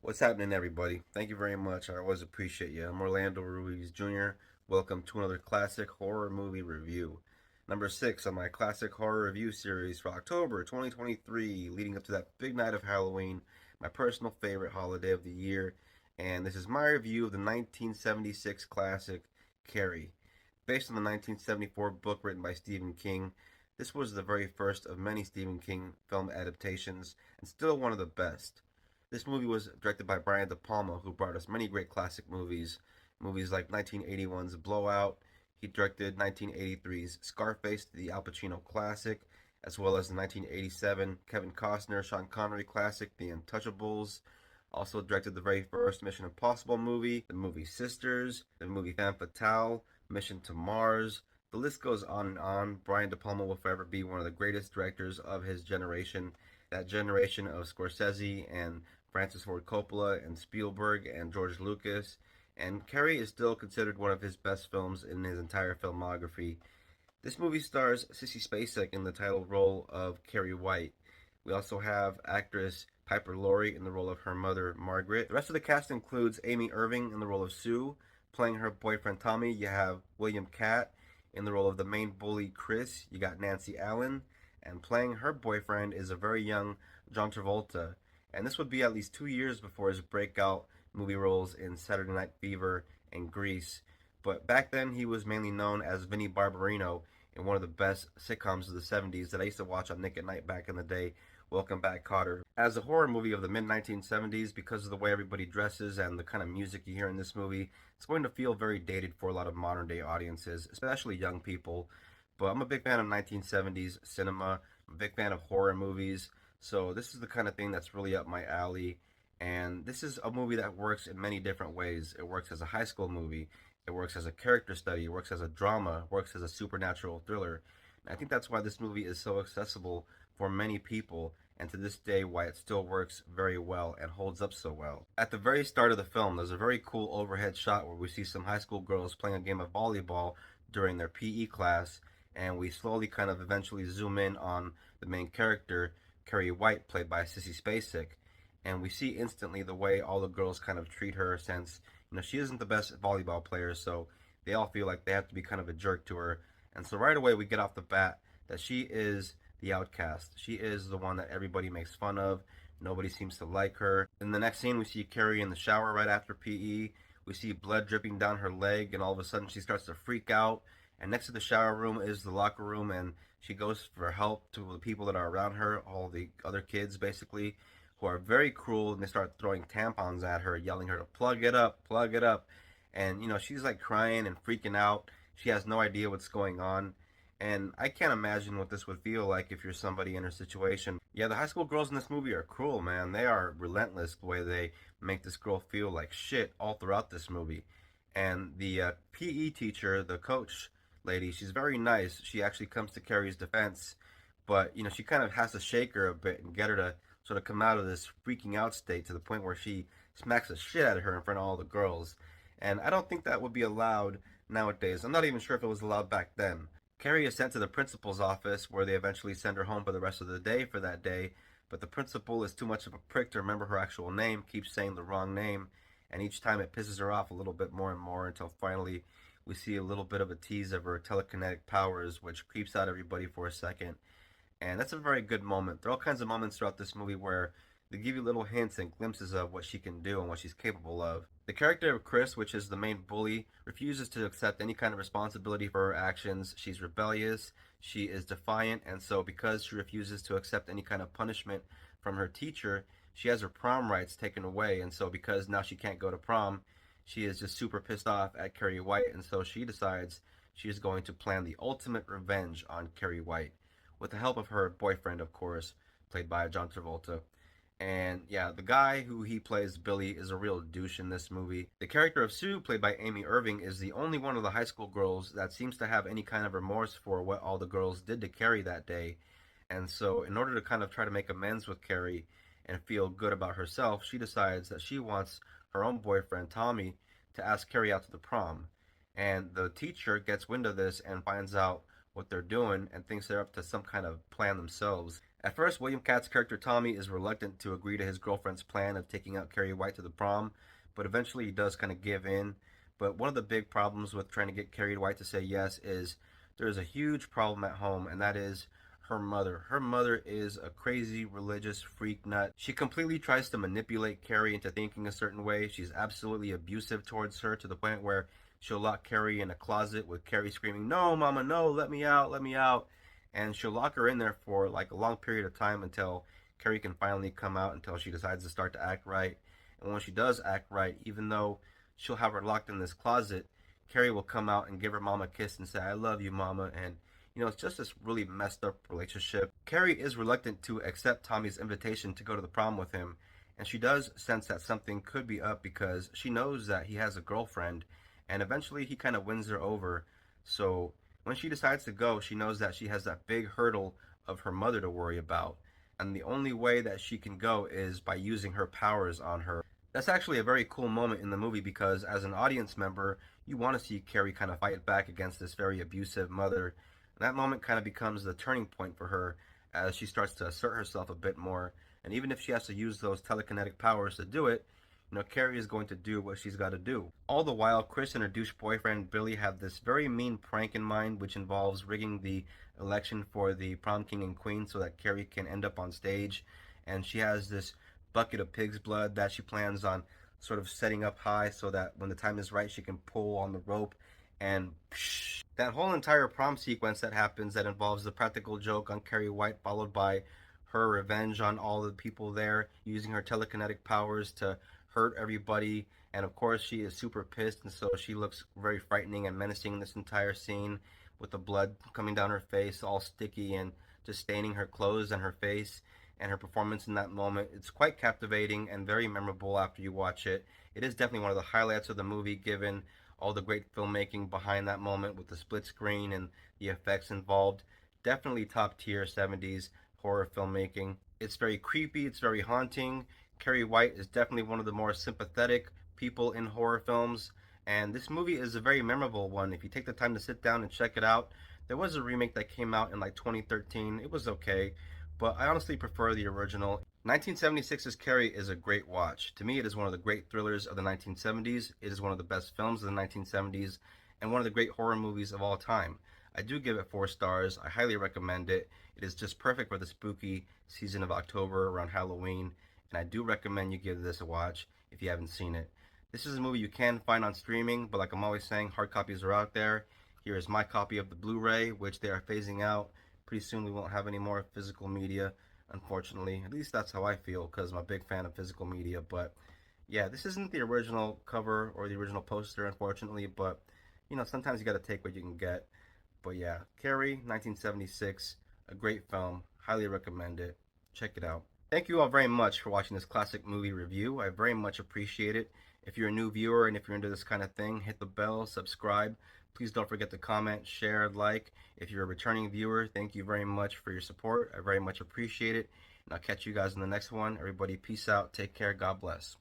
What's happening, everybody? Thank you very much. I always appreciate you. I'm Orlando Ruiz Jr. Welcome to another classic horror movie review. Number six on my classic horror review series for October 2023, leading up to that big night of Halloween, my personal favorite holiday of the year. And this is my review of the 1976 classic Carrie. Based on the 1974 book written by Stephen King, this was the very first of many Stephen King film adaptations and still one of the best. This movie was directed by Brian DePalma, who brought us many great classic movies. Movies like 1981's Blowout. He directed 1983's Scarface, the Al Pacino classic, as well as the 1987 Kevin Costner, Sean Connery classic, The Untouchables. Also directed the very first Mission Impossible movie, the movie Sisters, the movie Femme Fatale, Mission to Mars. The list goes on and on. Brian De Palma will forever be one of the greatest directors of his generation. That generation of Scorsese and Francis Ford Coppola and Spielberg and George Lucas. And Carrie is still considered one of his best films in his entire filmography. This movie stars Sissy Spacek in the title role of Carrie White. We also have actress Piper Laurie in the role of her mother, Margaret. The rest of the cast includes Amy Irving in the role of Sue. Playing her boyfriend Tommy, you have William Catt. In the role of the main bully, Chris, you got Nancy Allen. And playing her boyfriend is a very young John Travolta. And this would be at least 2 years before his breakout movie roles in Saturday Night Fever and Grease. But back then, he was mainly known as Vinnie Barbarino in one of the best sitcoms of the 70s that I used to watch on Nick at Night back in the day, Welcome Back, Kotter. As a horror movie of the mid 1970s, because of the way everybody dresses and the kind of music you hear in this movie, it's going to feel very dated for a lot of modern day audiences, especially young people. But I'm a big fan of 1970s cinema. I'm a big fan of horror movies. So this is the kind of thing that's really up my alley. And this is a movie that works in many different ways. It works as a high school movie. It works as a character study. It works as a drama. It works as a supernatural thriller. And I think that's why this movie is so accessible for many people, and to this day, why it still works very well and holds up so well. At the very start of the film, there's a very cool overhead shot where we see some high school girls playing a game of volleyball during their PE class, and we slowly kind of eventually zoom in on the main character, Carrie White, played by Sissy Spacek, and we see instantly the way all the girls kind of treat her, since she isn't the best volleyball player, so they all feel like they have to be kind of a jerk to her. And so right away we get off the bat that she is the outcast. She is the one that everybody makes fun of. Nobody seems to like her. In the next scene, we see Carrie in the shower right after PE. We see blood dripping down her leg, and all of a sudden she starts to freak out. And next to the shower room is the locker room, and she goes for help to the people that are around her, all the other kids basically, who are very cruel, and they start throwing tampons at her, yelling her to plug it up, plug it up. And she's like crying and freaking out. She has no idea what's going on. And I can't imagine what this would feel like if you're somebody in her situation. Yeah, the high school girls in this movie are cruel, man. They are relentless the way they make this girl feel like shit all throughout this movie. And the PE teacher, the coach lady, she's very nice. She actually comes to Carrie's defense, but she kind of has to shake her a bit and get her to sort of come out of this freaking out state to the point where she smacks the shit out of her in front of all the girls. And I don't think that would be allowed nowadays. I'm not even sure if it was allowed back then. Carrie is sent to the principal's office, where they eventually send her home for the rest of the day for that day, but the principal is too much of a prick to remember her actual name, keeps saying the wrong name, and each time it pisses her off a little bit more and more until finally we see a little bit of a tease of her telekinetic powers, which creeps out everybody for a second. And that's a very good moment. There are all kinds of moments throughout this movie where they give you little hints and glimpses of what she can do and what she's capable of. The character of Chris, which is the main bully, refuses to accept any kind of responsibility for her actions. She's rebellious, she is defiant, and so because she refuses to accept any kind of punishment from her teacher, she has her prom rights taken away. And so because now she can't go to prom, she is just super pissed off at Carrie White, and so she decides she is going to plan the ultimate revenge on Carrie White, with the help of her boyfriend, of course, played by John Travolta. And yeah, the guy who he plays, Billy, is a real douche in this movie. The character of Sue, played by Amy Irving, is the only one of the high school girls that seems to have any kind of remorse for what all the girls did to Carrie that day. And so, in order to kind of try to make amends with Carrie and feel good about herself, she decides that she wants her own boyfriend, Tommy, to ask Carrie out to the prom. And the teacher gets wind of this and finds out what they're doing and thinks they're up to some kind of plan themselves. At first, William Katt's character Tommy is reluctant to agree to his girlfriend's plan of taking out Carrie White to the prom, but eventually he does kind of give in. But one of the big problems with trying to get Carrie White to say yes is there's a huge problem at home, and that is her mother. Her mother is a crazy religious freak nut. She completely tries to manipulate Carrie into thinking a certain way. She's absolutely abusive towards her to the point where she'll lock Carrie in a closet with Carrie screaming, "No, mama, no, let me out, let me out." And she'll lock her in there for like a long period of time until Carrie can finally come out, until she decides to start to act right. And when she does act right, even though she'll have her locked in this closet, Carrie will come out and give her mom a kiss and say, "I love you, mama." And it's just this really messed up relationship. Carrie is reluctant to accept Tommy's invitation to go to the prom with him, and she does sense that something could be up because she knows that he has a girlfriend, and eventually he kind of wins her over. So when she decides to go, she knows that she has that big hurdle of her mother to worry about, and the only way that she can go is by using her powers on her. That's actually a very cool moment in the movie because as an audience member, you want to see Carrie kind of fight back against this very abusive mother. And that moment kind of becomes the turning point for her as she starts to assert herself a bit more. And even if she has to use those telekinetic powers to do it, Carrie is going to do what she's got to do. All the while, Chris and her douche boyfriend Billy have this very mean prank in mind, which involves rigging the election for the prom king and queen so that Carrie can end up on stage. And she has this bucket of pig's blood that she plans on sort of setting up high so that when the time is right, she can pull on the rope. And psh, that whole entire prom sequence that happens that involves the practical joke on Carrie White, followed by her revenge on all the people there, using her telekinetic powers to hurt everybody. And of course, she is super pissed, and so she looks very frightening and menacing in this entire scene with the blood coming down her face, all sticky and just staining her clothes and her face. And her performance in that moment, it's quite captivating and very memorable after you watch it. It is definitely one of the highlights of the movie, given all the great filmmaking behind that moment with the split screen and the effects involved. Definitely top tier 70s horror filmmaking. It's very creepy, it's very haunting. Carrie White is definitely one of the more sympathetic people in horror films, and this movie is a very memorable one. If you take the time to sit down and check it out, there was a remake that came out in like 2013. It was okay, but I honestly prefer the original. 1976's Carrie is a great watch. To me, it is one of the great thrillers of the 1970s. It is one of the best films of the 1970s and one of the great horror movies of all time. I do give it 4 stars. I highly recommend it. It is just perfect for the spooky season of October around Halloween, and I do recommend you give this a watch if you haven't seen it. This is a movie you can find on streaming, but like I'm always saying, hard copies are out there. Here is my copy of the Blu-ray, which they are phasing out. Pretty soon we won't have any more physical media, unfortunately. At least that's how I feel, because I'm a big fan of physical media. But yeah, this isn't the original cover or the original poster, unfortunately, but sometimes you got to take what you can get. But yeah, Carrie, 1976, a great film. Highly recommend it. Check it out. Thank you all very much for watching this classic movie review. I very much appreciate it. If you're a new viewer and if you're into this kind of thing, hit the bell, subscribe. Please don't forget to comment, share, like. If you're a returning viewer, thank you very much for your support. I very much appreciate it. And I'll catch you guys in the next one. Everybody, peace out. Take care. God bless.